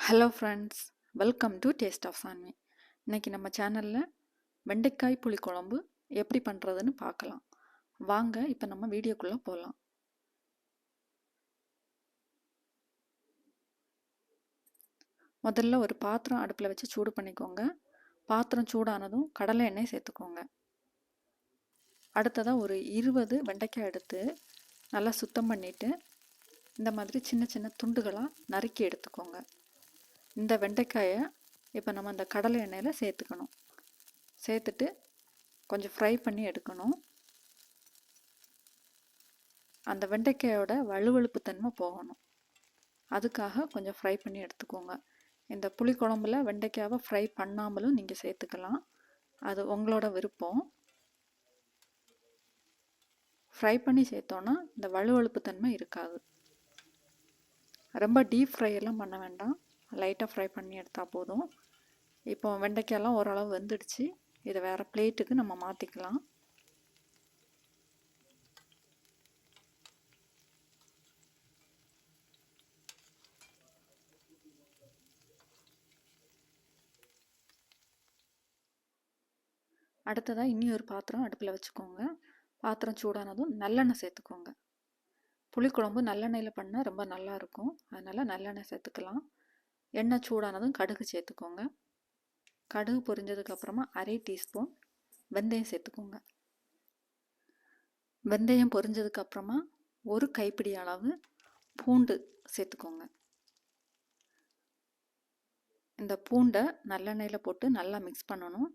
Hello friends, welcome to taste of Saanvi. இன்னைக்கு நம்ம சேனலில் வெண்டைக்காய் புளிக்குழம்பு எப்படி பண்ணுறதுன்னு பார்க்கலாம். வாங்க இப்போ நம்ம வீடியோக்குள்ளே போகலாம். முதல்ல ஒரு பாத்திரம் அடுப்பில் வச்சு சூடு பண்ணிக்கோங்க. பாத்திரம் சூடானதும் கடலை எண்ணெய் சேர்த்துக்கோங்க. அடுத்ததாக ஒரு 20 வெண்டைக்காய் எடுத்து நல்லா சுத்தம் பண்ணிவிட்டு இந்த மாதிரி சின்ன சின்ன துண்டுகளாக நறுக்கி எடுத்துக்கோங்க. இந்த வெண்டைக்காயை இப்போ நம்ம அந்த கடலை எண்ணெயில் சேர்த்துக்கணும். சேர்த்துட்டு கொஞ்சம் ஃப்ரை பண்ணி எடுக்கணும். அந்த வெண்டைக்காயோட வழுவழுப்பு தன்மை போகணும். அதுக்காக கொஞ்சம் ஃப்ரை பண்ணி எடுத்துக்கோங்க. இந்த புளிக்குழம்புல வெண்டைக்காவை ஃப்ரை பண்ணாமலும் நீங்கள் சேர்த்துக்கலாம். அது உங்களோட விருப்பம். ஃப்ரை பண்ணி சேர்த்தோன்னா இந்த வழுவழுப்பு தன்மை இருக்காது. ரொம்ப டீப் ஃப்ரை எல்லாம் பண்ண வேண்டாம், லைட்டாக ஃப்ரை பண்ணி எடுத்தால் போதும். இப்போ வெண்டைக்காயெல்லாம் ஓரளவு வெந்துடுச்சு. இதை வேறு பிளேட்டுக்கு நம்ம மாற்றிக்கலாம். அடுத்ததாக இன்னி ஒரு பாத்திரம் அடுப்பில் வச்சுக்கோங்க. பாத்திரம் சூடானதும் நல்லெண்ணெய் சேர்த்துக்கோங்க. புளிக்குழம்பு நல்லெண்ணெயில் பண்ணால் ரொம்ப நல்லாயிருக்கும். அதனால் நல்லெண்ணெய் சேர்த்துக்கலாம். எண்ணெய் சூடானதும் கடுகு சேர்த்துக்கோங்க. கடுகு பொரிஞ்சதுக்கப்புறமா 1/2 டீஸ்பூன் வெந்தயம் சேர்த்துக்கோங்க. வெந்தயம் பொரிஞ்சதுக்கப்புறமா ஒரு கைப்பிடி அளவு பூண்டு சேர்த்துக்கோங்க. இந்த பூண்டை நல்லெண்ணெயில் போட்டு நல்லா மிக்ஸ் பண்ணணும்.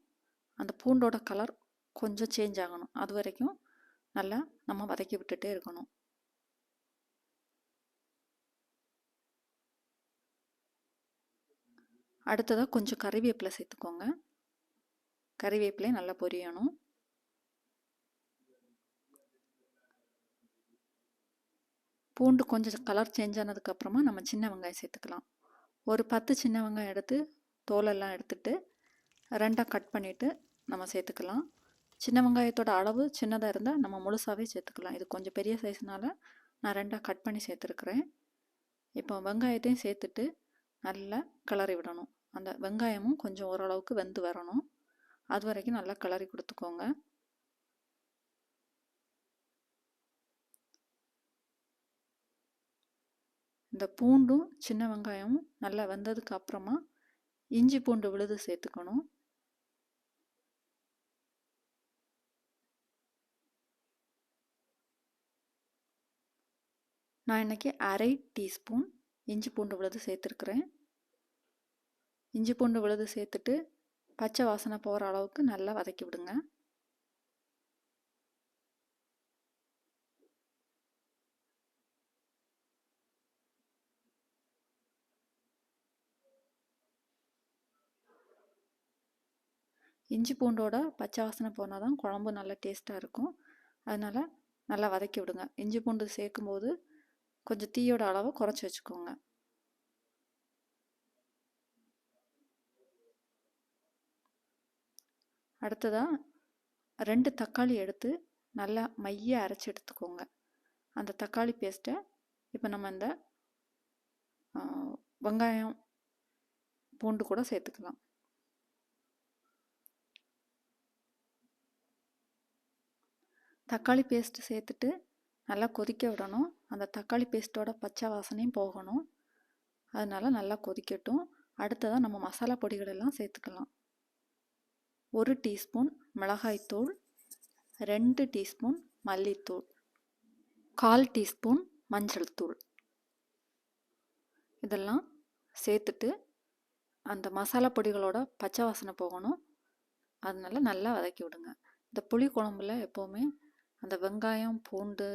அந்த பூண்டோட கலர் கொஞ்சம் சேஞ்ச் ஆகணும். அது வரைக்கும் நல்லா நம்ம வதக்கி விட்டுட்டே இருக்கணும். அடுத்ததாக கொஞ்சம் கறிவேப்பிலை சேர்த்துக்கோங்க. கறிவேப்பிலை நல்லா பொரியணும். பூண்டு கொஞ்சம் கலர் சேஞ்ச் ஆனதுக்கப்புறமா நம்ம சின்ன வெங்காயம் சேர்த்துக்கலாம். ஒரு 10 சின்ன வெங்காயம் எடுத்து தோலெல்லாம் எடுத்துட்டு 2ஆக கட் பண்ணிவிட்டு நம்ம சேர்த்துக்கலாம். சின்ன வெங்காயத்தோட அளவு சின்னதாக இருந்தால் நம்ம முழுசாகவே சேர்த்துக்கலாம். இது கொஞ்சம் பெரிய சைஸ்னால் நான் 2ஆக கட் பண்ணி சேர்த்துருக்குறேன். இப்போ வெங்காயத்தையும் சேர்த்துட்டு நல்லா கிளறி விடணும். அந்த வெங்காயமும் கொஞ்சம் ஓரளவுக்கு வெந்து வரணும். அது வரைக்கும் நல்லா கிளறி கொடுத்துக்கோங்க. இந்த பூண்டும் சின்ன வெங்காயமும் நல்லா வெந்ததுக்கு அப்புறமா இஞ்சி பூண்டு விழுது சேர்த்துக்கணும். நான் இன்றைக்கி 1/2 டீஸ்பூன் இஞ்சி பூண்டு விழுது சேர்த்துருக்குறேன். இஞ்சி பூண்டு விழுது சேர்த்துட்டு பச்சை வாசனை போகிற அளவுக்கு நல்லா வதக்கி விடுங்க. இஞ்சி பூண்டோட பச்சை வாசனை போனால் தான் குழம்பு நல்லா டேஸ்ட்டாக இருக்கும். அதனால் நல்லா வதக்கி விடுங்க. இஞ்சி பூண்டு சேர்க்கும்போது கொஞ்சம் தீயோட அளவை குறைச்சி வச்சுக்கோங்க. அடுத்ததாக 2 தக்காளி எடுத்து நல்லா மைய அரைச்சி எடுத்துக்கோங்க. அந்த தக்காளி பேஸ்ட்டை இப்போ நம்ம இந்த வெங்காயம் பூண்டு கூட சேர்த்துக்கலாம். தக்காளி பேஸ்ட்டு சேர்த்துட்டு நல்லா கொதிக்க விடணும். அந்த தக்காளி பேஸ்ட்டோட பச்சை வாசனையும் போகணும். அதனால் நல்லா கொதிக்கட்டும். அடுத்ததாக நம்ம மசாலா பொடிகள் எல்லாம் சேர்த்துக்கலாம். 1 டீஸ்பூன் மிளகாய்த்தூள், 2 டீஸ்பூன் மல்லித்தூள், 1/4 டீஸ்பூன் மஞ்சள் தூள். இதெல்லாம் சேர்த்துட்டு அந்த மசாலா பொடிகளோட பச்சை வாசனை போகணும். அதனால நல்லா வதக்கி விடுங்க. இந்த புளி குழம்புல எப்போவுமே அந்த வெங்காயம் பூண்டு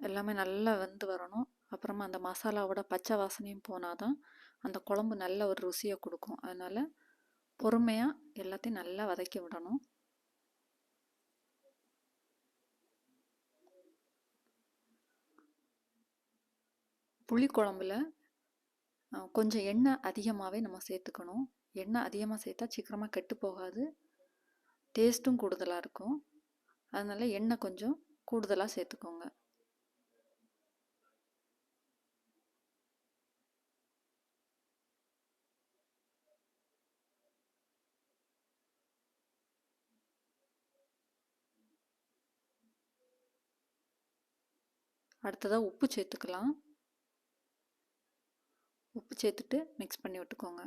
எல்லாமே நல்லா வெந்து வரணும். அப்புறமா அந்த மசாலாவோட பச்சை வாசனையும் போனால் தான் அந்த குழம்பு நல்ல ஒரு ருசியை கொடுக்கும். அதனால் பொறுமையாக எல்லாத்தையும் நல்லா வதக்கி விடணும். புளி குழம்புல கொஞ்சம் எண்ணெய் அதிகமாகவே நம்ம சேர்த்துக்கணும். எண்ணெய் அதிகமாக சேர்த்தா சீக்கிரமாக கெட்டு போகாது, டேஸ்ட்டும் கூடுதலாக இருக்கும். அதனால் எண்ணெய் கொஞ்சம் கூடுதலாக சேர்த்துக்கோங்க. அடுத்ததாக உப்பு சேர்த்துக்கலாம். உப்பு சேர்த்துட்டு மிக்ஸ் பண்ணி விட்டுக்கோங்க.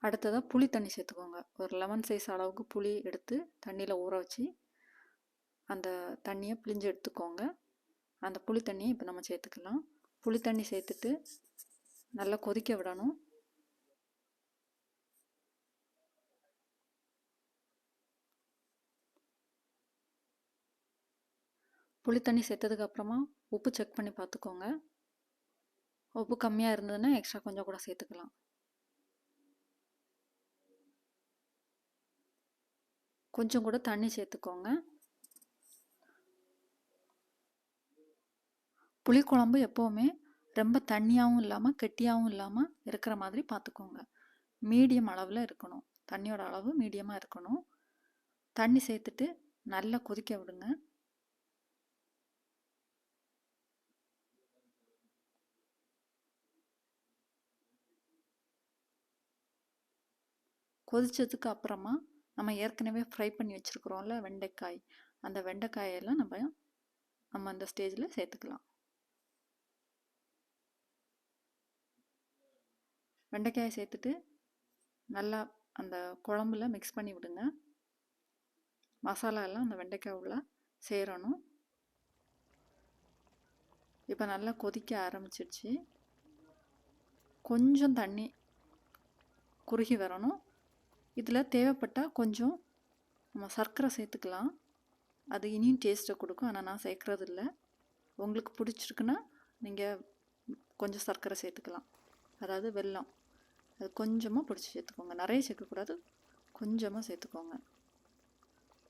அடுத்ததாக புளி தண்ணி சேர்த்துக்கோங்க. ஒரு லெமன் சைஸ் அளவுக்கு புளி எடுத்து தண்ணியில் ஊற வச்சு அந்த தண்ணியை பிழிஞ்சு எடுத்துக்கோங்க. அந்த புளி தண்ணியை இப்போ நம்ம சேர்த்துக்கலாம். புளி தண்ணி சேர்த்துட்டு நல்லா கொதிக்க விடணும். புளி தண்ணி சேர்த்ததுக்கப்புறமா உப்பு செக் பண்ணி பார்த்துக்கோங்க. உப்பு கம்மியாக இருந்ததுன்னா எக்ஸ்ட்ரா கொஞ்சம் கூட சேர்த்துக்கலாம். கொஞ்சம் கூட தண்ணி சேர்த்துக்கோங்க. புளிக்குழம்பு எப்போவுமே ரொம்ப தண்ணியாகவும் இல்லாமல் கெட்டியாகவும் இல்லாமல் இருக்கிற மாதிரி பார்த்துக்கோங்க. மீடியம் அளவில் இருக்கணும். தண்ணியோட அளவு மீடியமாக இருக்கணும். தண்ணி சேர்த்துட்டு நல்லா கொதிக்க விடுங்க. கொதிச்சதுக்கு அப்புறமா நம்ம ஏற்கனவே ஃப்ரை பண்ணி வச்சுருக்குறோம்ல வெண்டைக்காய், அந்த வெண்டைக்காயெல்லாம் நம்ம அந்த ஸ்டேஜில் சேர்த்துக்கலாம். வெண்டைக்காயை சேர்த்துட்டு நல்லா அந்த குழம்புல மிக்ஸ் பண்ணி விடுங்க. மசாலா எல்லாம் அந்த வெண்டைக்காய் உள்ள சேரணும். இப்போ நல்லா கொதிக்க ஆரம்பிச்சிடுச்சு. கொஞ்சம் தண்ணி குறுகி வரணும். இதில் தேவைப்பட்டால் கொஞ்சம் நம்ம சர்க்கரை சேர்த்துக்கலாம். அது இனியும் டேஸ்ட்டை கொடுக்கும். ஆனால் நான் சேர்க்குறது இல்லை. உங்களுக்கு பிடிச்சிருக்குன்னா நீங்கள் கொஞ்சம் சர்க்கரை சேர்த்துக்கலாம். அதாவது வெல்லம், அது கொஞ்சமாக பிடிச்சி சேர்த்துக்கோங்க. நிறைய சேர்க்கக்கூடாது, கொஞ்சமாக சேர்த்துக்கோங்க.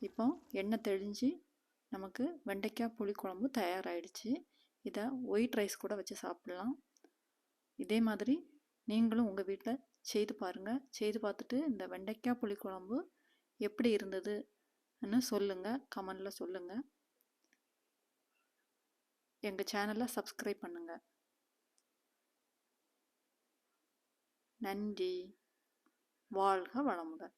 இப்போ எண்ணெய் தெளிஞ்சு நமக்கு வெண்டைக்காய் புளிக்குழம்பு தயாராகிடுச்சு. இதை ஒயிட் ரைஸ் கூட வச்சு சாப்பிட்லாம். இதே மாதிரி நீங்களும் உங்கள் வீட்டில் செய்து பாருங்கள். செய்து பார்த்துட்டு இந்த வெண்டைக்காய் புளிக்குழம்பு எப்படி இருந்ததுன்னு சொல்லுங்கள், கமெண்டில் சொல்லுங்கள். எங்கள் சேனலை சப்ஸ்கிரைப் பண்ணுங்கள். நன்றி. வாழ்க வளமுடன்.